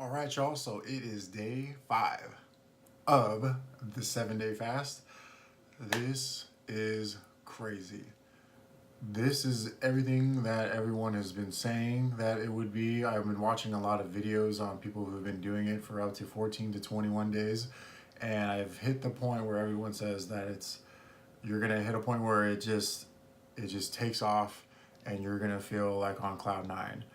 All right, y'all. So it is day 5 of the 7-day fast. This is crazy. This is everything that everyone has been saying that it would be. I've been watching a lot of videos on people who have been doing it for up to 14 to 21 days. And I've hit the point where everyone says that you're gonna hit a point where it just takes off and you're gonna feel like on cloud nine.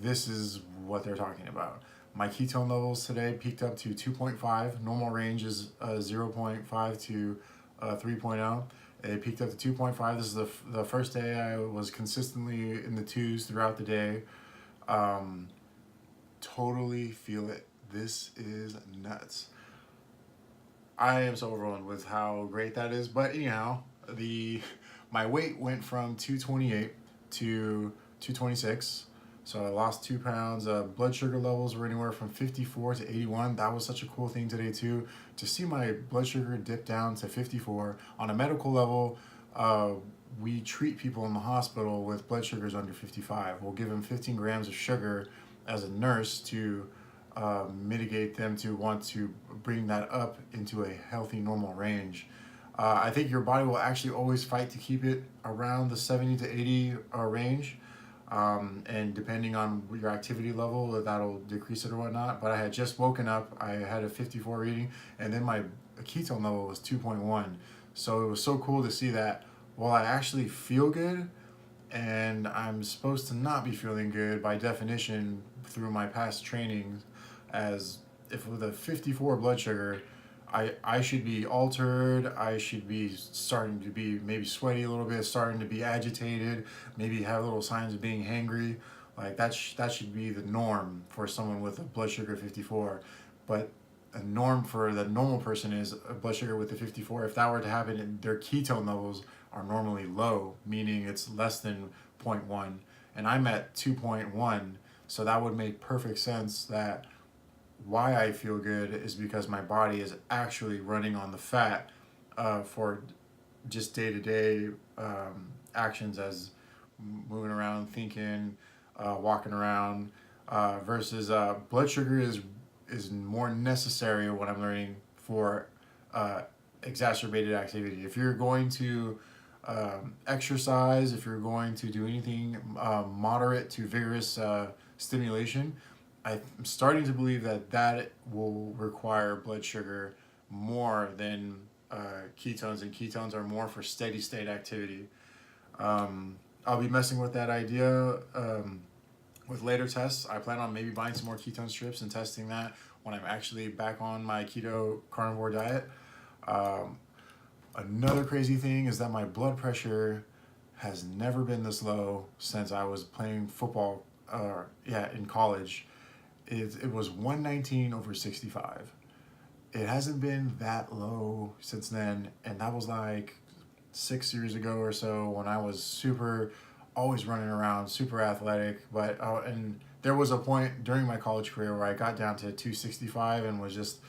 This is what they're talking about. My ketone levels today peaked up to 2.5. Normal range is 0.5 to 3.0. It peaked up to 2.5. This is the first day I was consistently in the twos throughout the day. Um, totally feel it. This is nuts. I am so overwhelmed with how great that is. But anyhow, the my weight went from 228 to 226. So I lost 2 pounds. Blood sugar levels were anywhere from 54 to 81. That was such a cool thing today too, to see my blood sugar dip down to 54. On a medical level, we treat people in the hospital with blood sugars under 55. We'll give them 15 grams of sugar as a nurse to mitigate them to want to bring that up into a healthy normal range. I think your body will actually always fight to keep it around the 70 to 80 range. And depending on your activity level, that'll decrease it or whatnot. But I had just woken up, I had a 54 reading, and then my ketone level was 2.1. So it was so cool to see that while I actually feel good, and I'm supposed to not be feeling good by definition through my past trainings, as if with a 54 blood sugar, I should be altered. I should be starting to be maybe sweaty a little bit, starting to be agitated, maybe have little signs of being hangry. Like that should be the norm for someone with a blood sugar 54. But a norm for the normal person is a blood sugar with a 54. If that were to happen, their ketone levels are normally low, meaning it's less than zero point 0.1. And I'm at 2.1. So that would make perfect sense that why I feel good is because my body is actually running on the fat for just day to day actions, as moving around, thinking, walking around, versus blood sugar is more necessary, what I'm learning, for exacerbated activity. If you're going to exercise, if you're going to do anything moderate to vigorous stimulation, I'm starting to believe that will require blood sugar more than ketones, and ketones are more for steady state activity. I'll be messing with that idea with later tests. I plan on maybe buying some more ketone strips and testing that when I'm actually back on my keto carnivore diet. Um, Another crazy thing is that my blood pressure has never been this low since I was playing football. In college, it was 119 over 65. It hasn't been that low since then, and that was like 6 years ago or so, when I was always running around, super athletic. But and there was a point during my college career where I got down to 265 and was just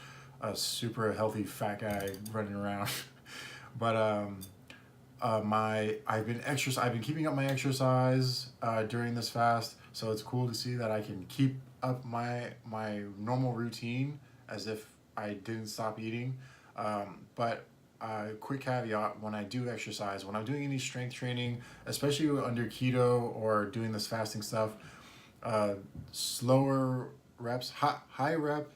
a super healthy fat guy running around. But I've been keeping up my exercise during this fast, so it's cool to see that I can keep up my normal routine as if I didn't stop eating. But quick caveat: when I do exercise, when I'm doing any strength training, especially under keto or doing this fasting stuff, slower reps, high rep,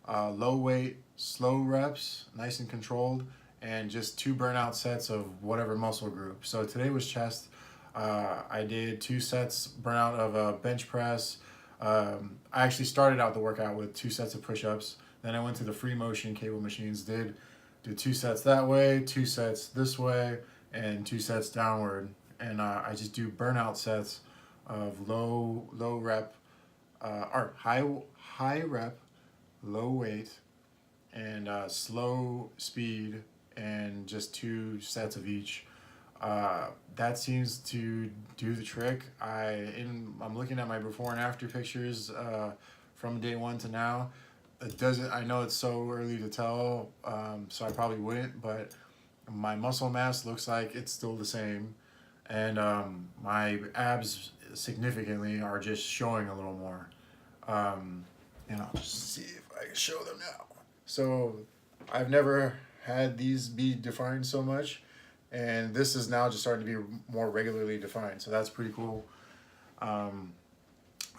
low weight, slow reps, nice and controlled, and just 2 burnout sets of whatever muscle group. So today was chest. I did 2 sets burnout of a bench press. I actually started out the workout with 2 sets of push-ups. Then I went to the free motion cable machines, did 2 sets that way, 2 sets this way, and 2 sets downward. And I just do burnout sets of low rep, or high rep, low weight, and slow speed, and just 2 sets of each. That seems to do the trick. I'm looking at my before and after pictures from day 1 to now. It doesn't. I know it's so early to tell, so I probably wouldn't. But my muscle mass looks like it's still the same, and my abs significantly are just showing a little more. Um, and I'll just see if I can show them now. So I've never had these be defined so much, and this is now just starting to be more regularly defined. So that's pretty cool.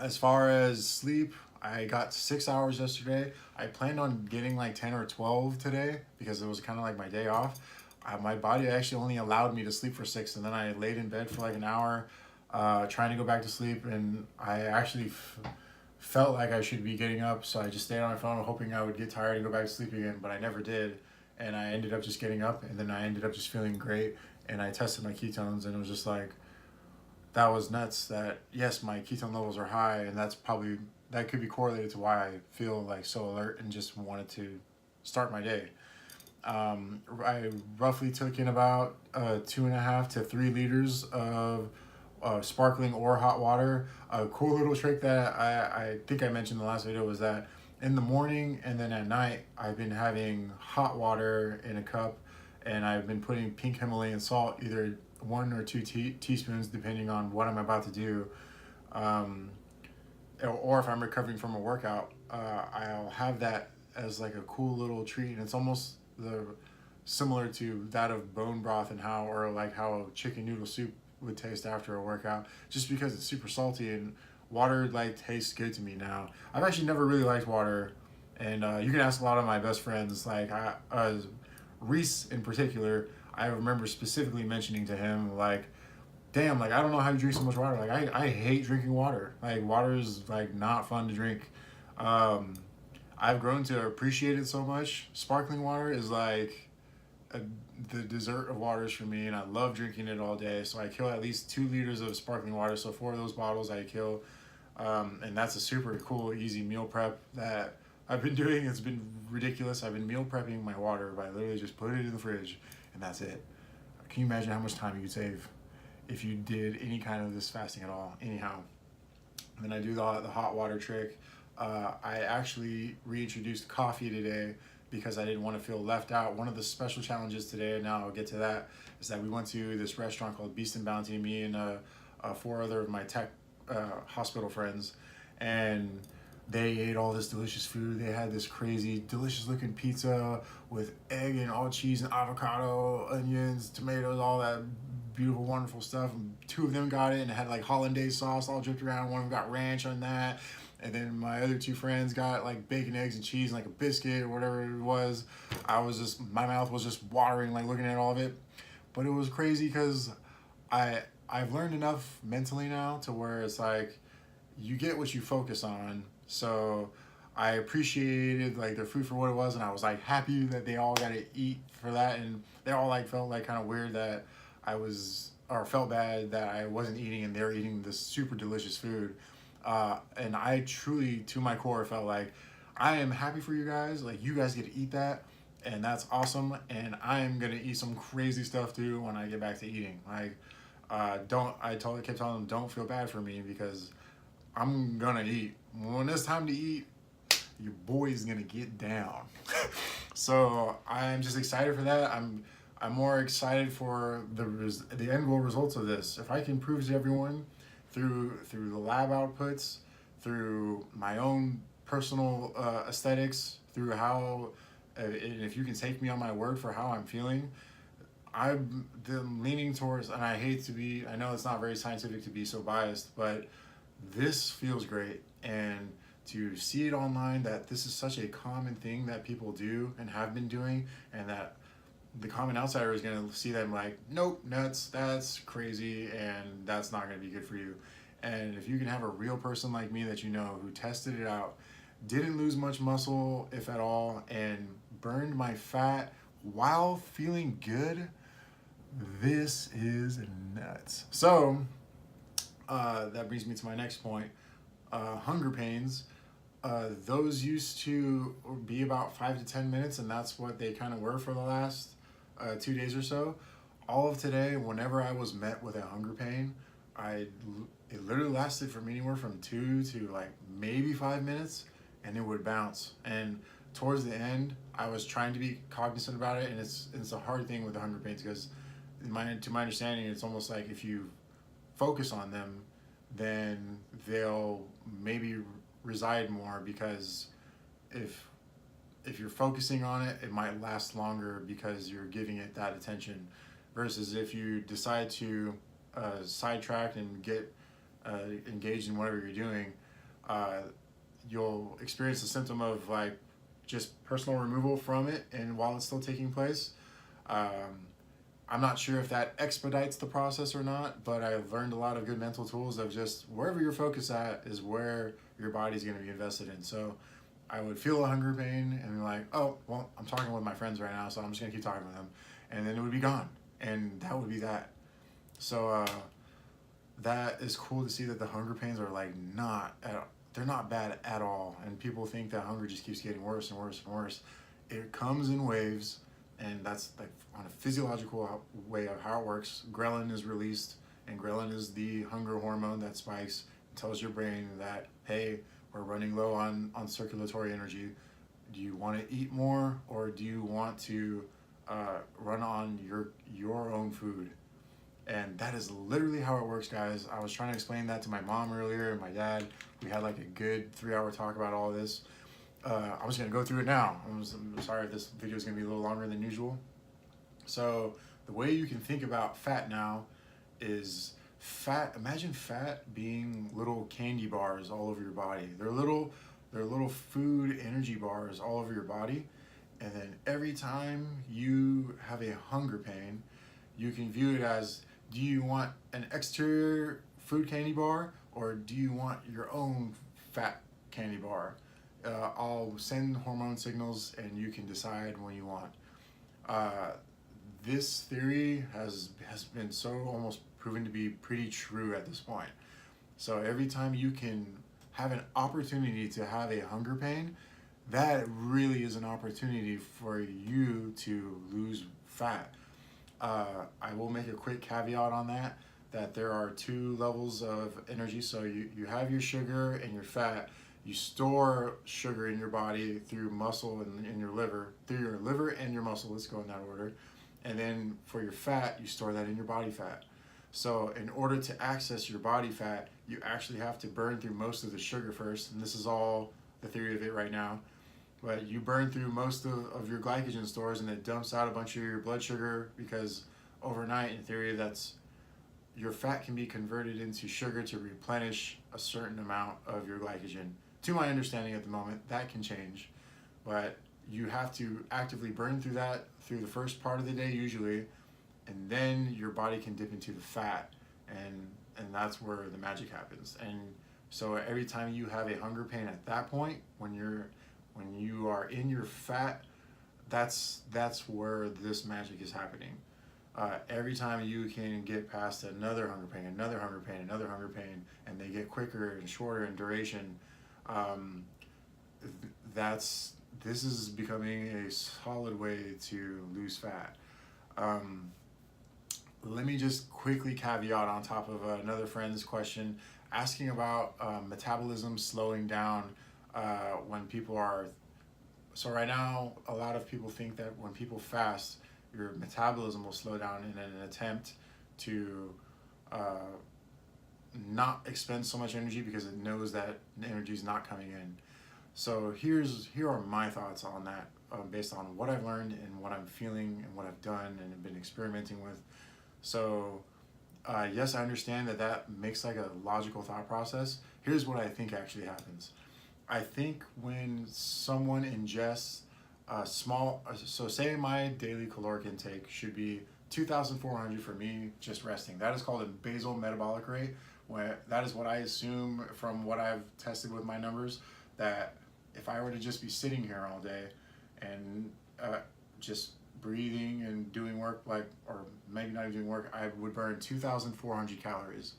As far as sleep, I got 6 hours yesterday. I planned on getting like 10 or 12 today because it was kind of like my day off. My body actually only allowed me to sleep for 6, and then I laid in bed for like an hour trying to go back to sleep, and I actually felt like I should be getting up, so I just stayed on my phone hoping I would get tired and go back to sleep again, but I never did, and I ended up just getting up, and then I ended up just feeling great, and I tested my ketones, and it was just like, that was nuts that, yes, my ketone levels are high, and that could be correlated to why I feel like so alert and just wanted to start my day. I roughly took in about 2.5 to 3 liters of sparkling or hot water. A cool little trick that I think I mentioned in the last video was that in the morning and then at night, I've been having hot water in a cup, and I've been putting pink Himalayan salt, either 1 or 2 teaspoons, depending on what I'm about to do. Or if I'm recovering from a workout, I'll have that as like a cool little treat, and it's almost similar to that of bone broth and how chicken noodle soup would taste after a workout, just because it's super salty, and water like tastes good to me now. I've actually never really liked water, and you can ask a lot of my best friends, like Reese in particular. I remember specifically mentioning to him, like, damn, like, I don't know how you drink so much water. Like, I hate drinking water. Like, water is like not fun to drink. I've grown to appreciate it so much. Sparkling water is like the dessert of waters for me, and I love drinking it all day. So I kill at least 2 liters of sparkling water. So 4 of those bottles I kill, and that's a super cool, easy meal prep that I've been doing. It's been ridiculous. I've been meal prepping my water by literally just putting it in the fridge, and that's it. Can you imagine how much time you could save if you did any kind of this fasting at all? Anyhow, and then I do the hot water trick. I actually reintroduced coffee today because I didn't want to feel left out. One of the special challenges today, and now I'll get to that, is that we went to this restaurant called Beast and Bounty, me and 4 other of my tech hospital friends, and they ate all this delicious food. They had this crazy, delicious looking pizza with egg and all cheese and avocado, onions, tomatoes, all that beautiful, wonderful stuff. And 2 of them got it, and it had like hollandaise sauce all dripped around. One of them got ranch on that. And then my other 2 friends got like bacon, eggs, and cheese, and like a biscuit or whatever it was. My mouth was just watering, like looking at all of it. But it was crazy because I've learned enough mentally now to where it's like, you get what you focus on. So I appreciated like their food for what it was, and I was like happy that they all got to eat for that, and they all like felt like kind of weird that felt bad that I wasn't eating and they're eating this super delicious food. And I truly, to my core, felt like I am happy for you guys. Like, you guys get to eat that, and that's awesome. And I am gonna eat some crazy stuff too when I get back to eating. Like, kept telling them, don't feel bad for me because I'm gonna eat. When it's time to eat, your boy's gonna get down. So I'm just excited for that. I'm more excited for the end goal results of this. If I can prove to everyone through the lab outputs, through my own personal aesthetics, through how, and if you can take me on my word for how I'm feeling, I'm leaning towards, and I know it's not very scientific to be so biased, but this feels great. And to see it online, that this is such a common thing that people do and have been doing, and that the common outsider is going to see them like, nope, nuts, that's crazy, and that's not going to be good for you. And if you can have a real person like me that you know who tested it out, didn't lose much muscle, if at all, and burned my fat while feeling good, this is nuts. So that brings me to my next point. Hunger pains. Those used to be about 5 to 10 minutes, and that's what they kind of were for the last 2 days or so. All of today, whenever I was met with a hunger pain, it literally lasted from anywhere from 2 to like maybe 5 minutes, and it would bounce. And towards the end, I was trying to be cognizant about it, and it's a hard thing with the hunger pains because, to my understanding, it's almost like if you focus on them, then they'll maybe reside more, because if you're focusing on it, it might last longer because you're giving it that attention, versus if you decide to sidetrack and get engaged in whatever you're doing, you'll experience the symptom of like just personal removal from it, and while it's still taking place. I'm not sure if that expedites the process or not, but I've learned a lot of good mental tools of just wherever your focus at is where your body's going to be invested in. So I would feel a hunger pain and be like, oh, well, I'm talking with my friends right now, so I'm just going to keep talking with them. And then it would be gone. And that would be that. So that is cool to see that the hunger pains are like they're not bad at all. And people think that hunger just keeps getting worse and worse and worse. It comes in waves, and that's like on a physiological way of how it works. Ghrelin is released, and ghrelin is the hunger hormone that spikes and tells your brain that, hey, we're running low on circulatory energy. Do you want to eat more, or do you want to run on your own food? And that is literally how it works, guys. I was trying to explain that to my mom earlier and my dad. We had like a good 3-hour talk about all this. I'm just going to go through it now. I'm sorry if this video is going to be a little longer than usual. So the way you can think about fat now is fat. Imagine fat being little candy bars all over your body. They're little food energy bars all over your body. And then every time you have a hunger pain, you can view it as, do you want an exterior food candy bar, or do you want your own fat candy bar? I'll send hormone signals and you can decide when you want. This theory has been so almost proven to be pretty true at this point. So every time you can have an opportunity to have a hunger pain, that really is an opportunity for you to lose fat. I will make a quick caveat on that there are 2 levels of energy. So you have your sugar and your fat. You store sugar in your body through muscle and in your liver, through your liver and your muscle. Let's go in that order. And then for your fat, you store that in your body fat. So in order to access your body fat, you actually have to burn through most of the sugar first. And this is all the theory of it right now. But you burn through most of your glycogen stores, and it dumps out a bunch of your blood sugar, because overnight, in theory, that's your fat can be converted into sugar to replenish a certain amount of your glycogen. To my understanding at the moment, that can change, but you have to actively burn through that through the first part of the day usually, and then your body can dip into the fat, and that's where the magic happens. And so every time you have a hunger pain at that point, when you are in your fat, that's where this magic is happening. Every time you can get past another hunger pain, another hunger pain, another hunger pain, and they get quicker and shorter in duration, this is becoming a solid way to lose fat. Let me just quickly caveat on top of another friend's question asking about metabolism slowing down when people are. So right now, a lot of people think that when people fast, your metabolism will slow down in an attempt to not expend so much energy, because it knows that energy is not coming in. So here are my thoughts on that, based on what I've learned and what I'm feeling and what I've done and have been experimenting with. So yes, I understand that makes like a logical thought process. Here's what I think actually happens. I think when someone ingests so say my daily caloric intake should be 2,400 for me just resting. That is called a basal metabolic rate. That is what I assume from what I've tested with my numbers, that if I were to just be sitting here all day and just breathing and doing work, or maybe not even doing work, I would burn 2,400 calories.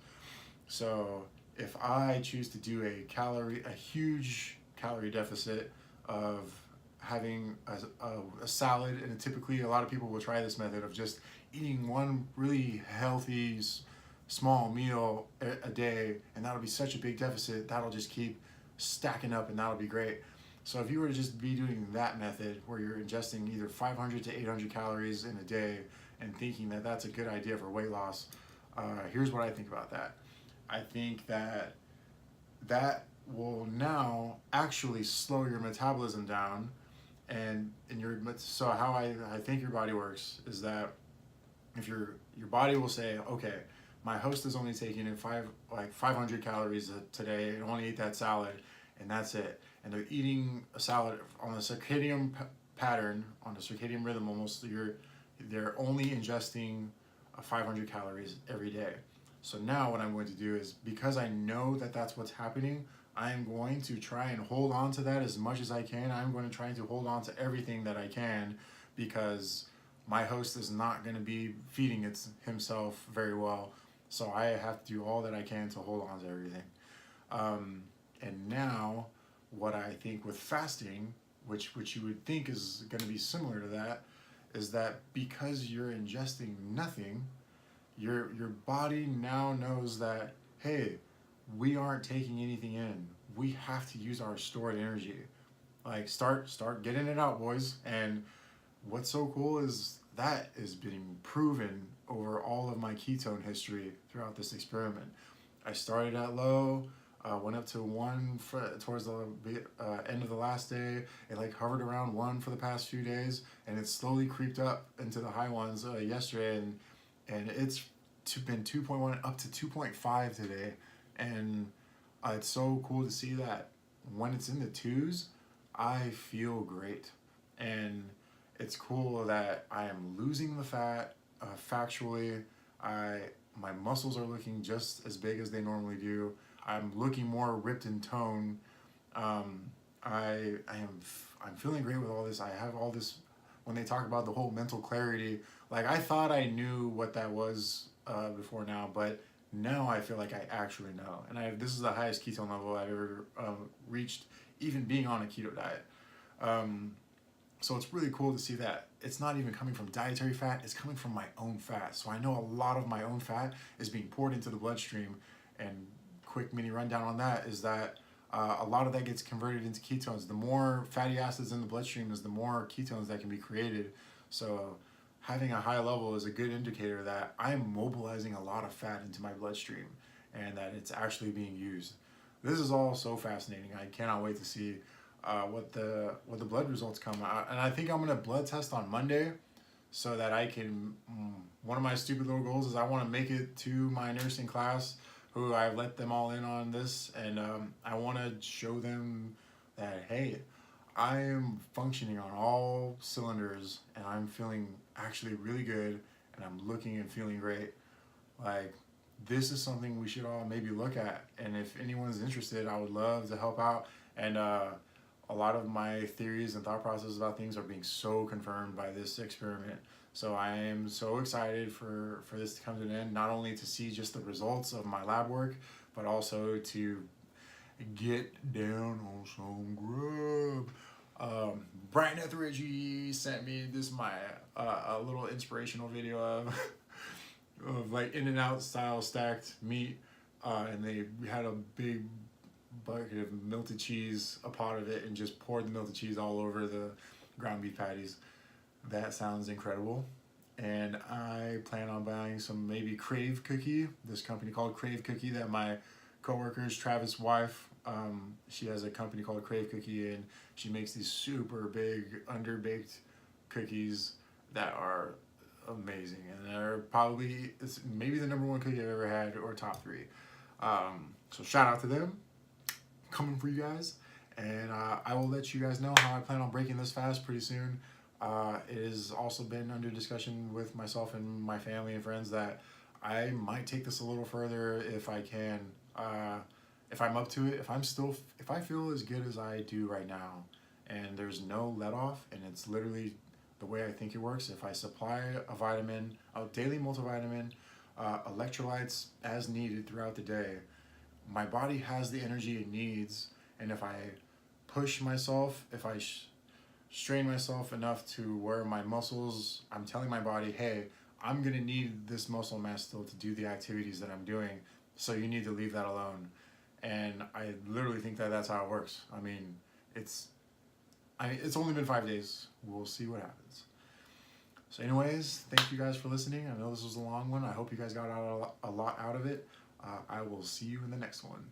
So if I choose to do a huge calorie deficit of having a salad, and typically a lot of people will try this method of just eating one really healthy small meal a day, and that'll be such a big deficit, that'll just keep stacking up, and that'll be great. So if you were to just be doing that method where you're ingesting either 500 to 800 calories in a day and thinking that that's a good idea for weight loss, here's what I think about that. I think that will now actually slow your metabolism down. And so how I think your body works is that if your body will say, okay, my host is only taking in 500 calories today, and only eat that salad, and that's it. And they're eating a salad on the circadian pattern, on the circadian rhythm almost. They're only ingesting 500 calories every day. So now what I'm going to do is, because I know that that's what's happening, I'm going to try and hold on to that as much as I can. I'm going to try to hold on to everything that I can, because my host is not going to be feeding himself very well. So I have to do all that I can to hold on to everything. And now, what I think with fasting, which you would think is going to be similar to that, is that because you're ingesting nothing, your body now knows that, hey, we aren't taking anything in. We have to use our stored energy. Like, start getting it out, boys. And what's so cool is that is being proven over all of my ketone history throughout this experiment. I started at low, went up to 1 towards the end of the last day. It like hovered around 1 for the past few days, and it slowly creeped up into the high ones yesterday, and it's been 2.1 up to 2.5 today. And it's so cool to see that when it's in the 2s, I feel great. And it's cool that I am losing the fat factually. My muscles are looking just as big as they normally do. I'm looking more ripped and toned. I'm feeling great with all this. I have all this. When they talk about the whole mental clarity, like, I thought I knew what that was before now, but now I feel like I actually know. And this is the highest ketone level I've ever reached, even being on a keto diet. So it's really cool to see that it's not even coming from dietary fat, it's coming from my own fat. So I know a lot of my own fat is being poured into the bloodstream. And quick mini rundown on that is that a lot of that gets converted into ketones. The more fatty acids in the bloodstream is the more ketones that can be created. So having a high level is a good indicator that I'm mobilizing a lot of fat into my bloodstream and that it's actually being used. This is all so fascinating. I cannot wait to see what the blood results come out. And I think I'm gonna blood test on Monday, so that I can. One of my stupid little goals is I want to make it to my nursing class, who I've let them all in on this, and I want to show them that, hey, I am functioning on all cylinders, and I'm feeling actually really good, and I'm looking and feeling great. Like, this is something we should all maybe look at, and if anyone's interested, I would love to help out. And a lot of my theories and thought processes about things are being so confirmed by this experiment. So I am so excited for this to come to an end, not only to see just the results of my lab work, but also to get down on some grub. Brian Etheridge sent me this a little inspirational video of like In-N-Out style stacked meat, and they had a big bucket of melted cheese, a pot of it, and just poured the melted cheese all over the ground beef patties. That sounds incredible. And I plan on buying some maybe Crave Cookie, this company called Crave Cookie that my coworker's Travis' wife, she has a company called Crave Cookie, and she makes these super big underbaked cookies that are amazing, and they're probably, it's maybe the #1 cookie I've ever had, or top 3. So shout out to them, coming for you guys. And I will let you guys know how I plan on breaking this fast pretty soon. It has also been under discussion with myself and my family and friends that I might take this a little further if I can. If I'm up to it, if I feel as good as I do right now, and there's no let off, and it's literally the way I think it works. If I supply a vitamin, a daily multivitamin, electrolytes as needed throughout the day, my body has the energy it needs. And if I push myself, if I strain myself enough to where my muscles, I'm telling my body, hey, I'm gonna need this muscle mass still to do the activities that I'm doing, so you need to leave that alone. And I literally think that that's how it works. I mean, it's only been 5 days. We'll see what happens. So anyways, thank you guys for listening. I know this was a long one. I hope you guys got a lot out of it. I will see you in the next one.